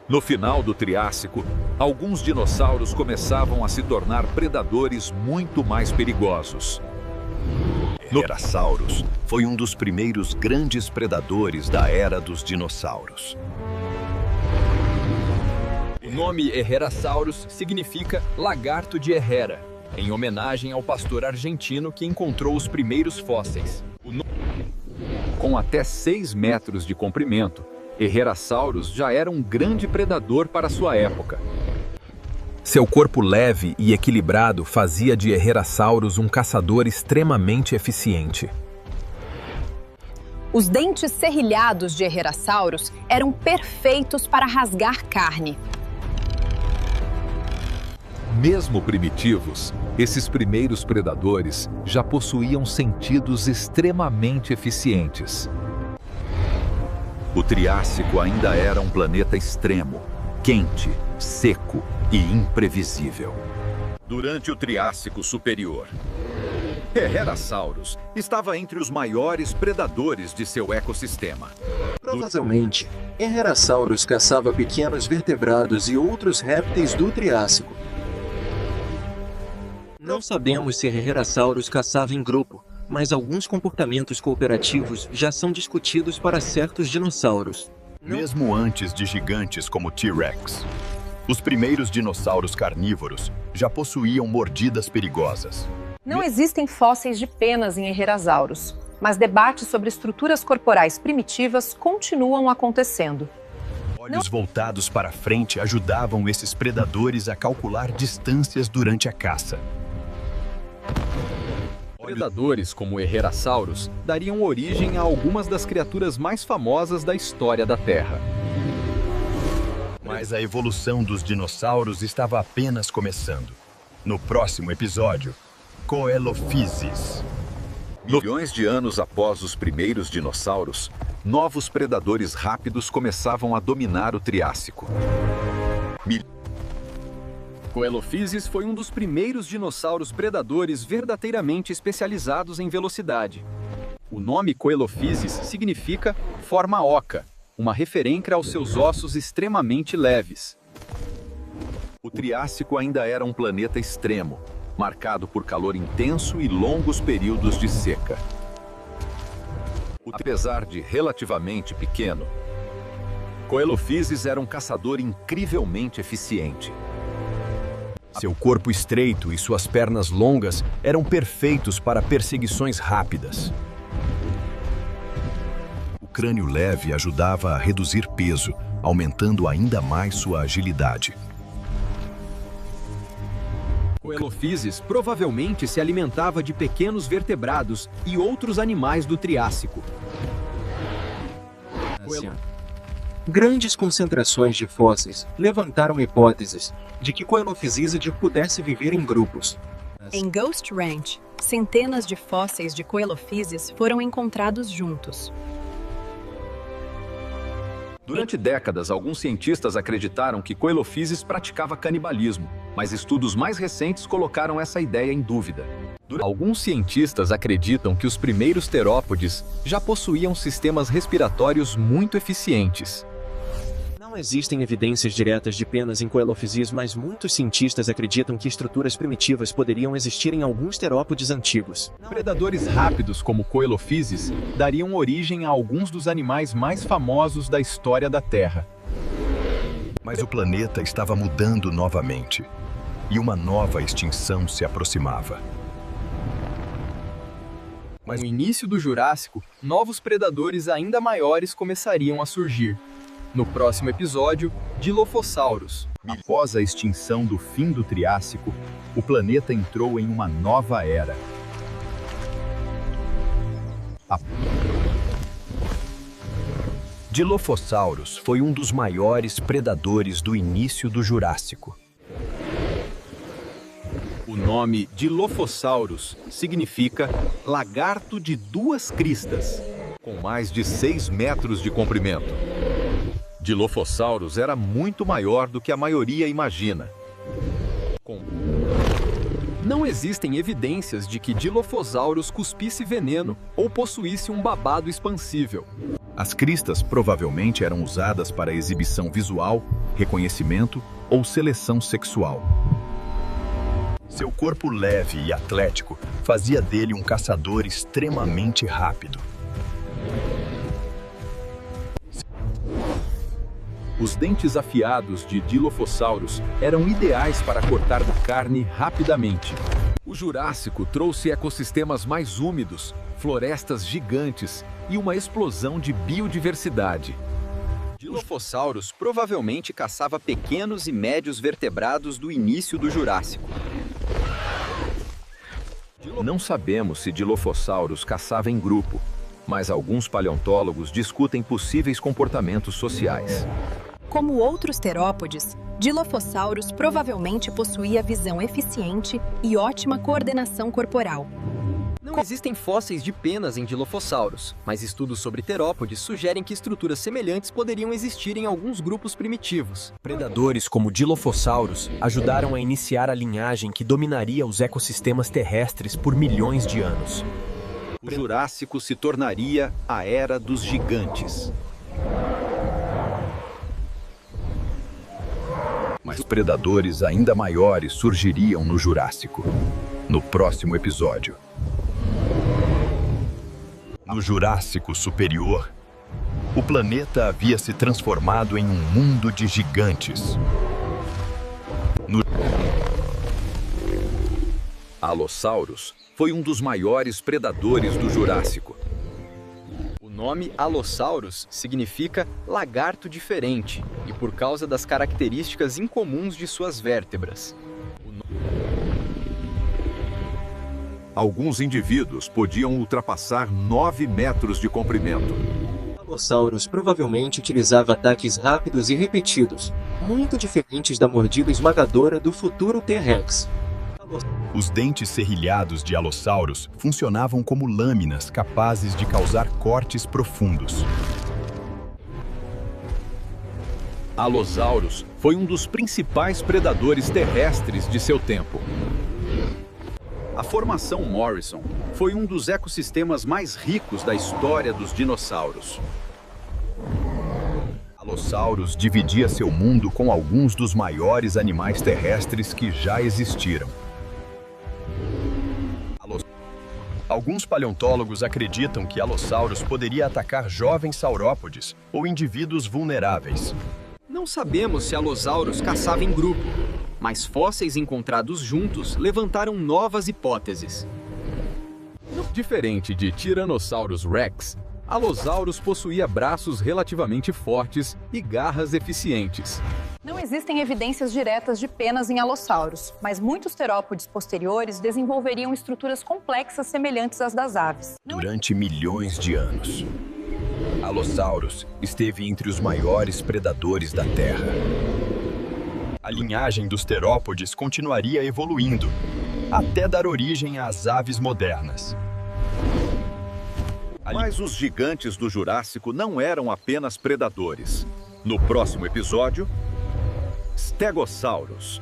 No final do Triássico, alguns dinossauros começavam a se tornar predadores muito mais perigosos. Herrerasaurus foi um dos primeiros grandes predadores da era dos dinossauros. O nome Herrerasaurus significa lagarto de Herrera, em homenagem ao pastor argentino que encontrou os primeiros fósseis. Com até 6 metros de comprimento, Herrerasaurus já era um grande predador para sua época. Seu corpo leve e equilibrado fazia de Herrerasaurus um caçador extremamente eficiente. Os dentes serrilhados de Herrerasaurus eram perfeitos para rasgar carne. Mesmo primitivos, esses primeiros predadores já possuíam sentidos extremamente eficientes. O Triássico ainda era um planeta extremo, quente, seco e imprevisível. Durante o Triássico Superior, Herrerasaurus estava entre os maiores predadores de seu ecossistema. Provavelmente, Herrerasaurus caçava pequenos vertebrados e outros répteis do Triássico. Não sabemos se Herrerasaurus caçava em grupo, mas alguns comportamentos cooperativos já são discutidos para certos dinossauros. Mesmo antes de gigantes como T-Rex, os primeiros dinossauros carnívoros já possuíam mordidas perigosas. Não existem fósseis de penas em Herrerasaurus, mas debates sobre estruturas corporais primitivas continuam acontecendo. Olhos voltados para frente ajudavam esses predadores a calcular distâncias durante a caça. Predadores como Herrerasaurus dariam origem a algumas das criaturas mais famosas da história da Terra. Mas a evolução dos dinossauros estava apenas começando. No próximo episódio, Coelophysis. Milhões de anos após os primeiros dinossauros, novos predadores rápidos começavam a dominar o Triássico. Coelophysis foi um dos primeiros dinossauros predadores verdadeiramente especializados em velocidade. O nome Coelophysis significa forma oca, uma referência aos seus ossos extremamente leves. O Triássico ainda era um planeta extremo, marcado por calor intenso e longos períodos de seca. Apesar de relativamente pequeno, Coelophysis era um caçador incrivelmente eficiente. Seu corpo estreito e suas pernas longas eram perfeitos para perseguições rápidas. O crânio leve ajudava a reduzir peso, aumentando ainda mais sua agilidade. Coelophysis provavelmente se alimentava de pequenos vertebrados e outros animais do Triássico. Grandes concentrações de fósseis levantaram hipóteses de que Coelophysis pudesse viver em grupos. Em Ghost Ranch, centenas de fósseis de Coelophysis foram encontrados juntos. Durante décadas, alguns cientistas acreditaram que Coelophysis praticava canibalismo, mas estudos mais recentes colocaram essa ideia em dúvida. Alguns cientistas acreditam que os primeiros terópodes já possuíam sistemas respiratórios muito eficientes. Não existem evidências diretas de penas em Coelophysis, mas muitos cientistas acreditam que estruturas primitivas poderiam existir em alguns terópodes antigos. Predadores rápidos como Coelophysis dariam origem a alguns dos animais mais famosos da história da Terra. Mas o planeta estava mudando novamente, e uma nova extinção se aproximava. Mas no início do Jurássico, novos predadores ainda maiores começariam a surgir. No próximo episódio, Dilophosaurus. Após a extinção do fim do Triássico, o planeta entrou em uma nova era. Dilophosaurus foi um dos maiores predadores do início do Jurássico. O nome Dilophosaurus significa lagarto de 2 cristas, com mais de 6 metros de comprimento. Dilophosaurus era muito maior do que a maioria imagina. Não existem evidências de que Dilophosaurus cuspisse veneno ou possuísse um babado expansível. As cristas provavelmente eram usadas para exibição visual reconhecimento ou seleção sexual. Seu corpo leve e atlético fazia dele um caçador extremamente rápido. Os dentes afiados de Dilophosaurus eram ideais para cortar carne rapidamente. O Jurássico trouxe ecossistemas mais úmidos, florestas gigantes e uma explosão de biodiversidade. Dilophosaurus provavelmente caçava pequenos e médios vertebrados do início do Jurássico. Não sabemos se Dilophosaurus caçava em grupo, mas alguns paleontólogos discutem possíveis comportamentos sociais. Como outros terópodes, Dilophosaurus provavelmente possuía visão eficiente e ótima coordenação corporal. Não existem fósseis de penas em Dilophosaurus, mas estudos sobre terópodes sugerem que estruturas semelhantes poderiam existir em alguns grupos primitivos. Predadores como Dilophosaurus ajudaram a iniciar a linhagem que dominaria os ecossistemas terrestres por milhões de anos. O Jurássico se tornaria a Era dos Gigantes. Mas predadores ainda maiores surgiriam no Jurássico. No próximo episódio. No Jurássico Superior, o planeta havia se transformado em um mundo de gigantes. Allosaurus foi um dos maiores predadores do Jurássico. O nome Allosaurus significa lagarto diferente, e por causa das características incomuns de suas vértebras. Alguns indivíduos podiam ultrapassar 9 metros de comprimento. Allosaurus provavelmente utilizava ataques rápidos e repetidos, muito diferentes da mordida esmagadora do futuro T-Rex. Os dentes serrilhados de Allosaurus funcionavam como lâminas capazes de causar cortes profundos. Allosaurus foi um dos principais predadores terrestres de seu tempo. A Formação Morrison foi um dos ecossistemas mais ricos da história dos dinossauros. Allosaurus dividia seu mundo com alguns dos maiores animais terrestres que já existiram. Alguns paleontólogos acreditam que Allosaurus poderia atacar jovens saurópodes ou indivíduos vulneráveis. Não sabemos se Allosaurus caçava em grupo, mas fósseis encontrados juntos levantaram novas hipóteses. Diferente de Tyrannosaurus Rex, Allosaurus possuía braços relativamente fortes e garras eficientes. Não existem evidências diretas de penas em Allosaurus, mas muitos terópodes posteriores desenvolveriam estruturas complexas semelhantes às das aves. Durante milhões de anos, Allosaurus esteve entre os maiores predadores da Terra. A linhagem dos terópodes continuaria evoluindo, até dar origem às aves modernas. Mas os gigantes do Jurássico não eram apenas predadores. No próximo episódio, Stegosaurus.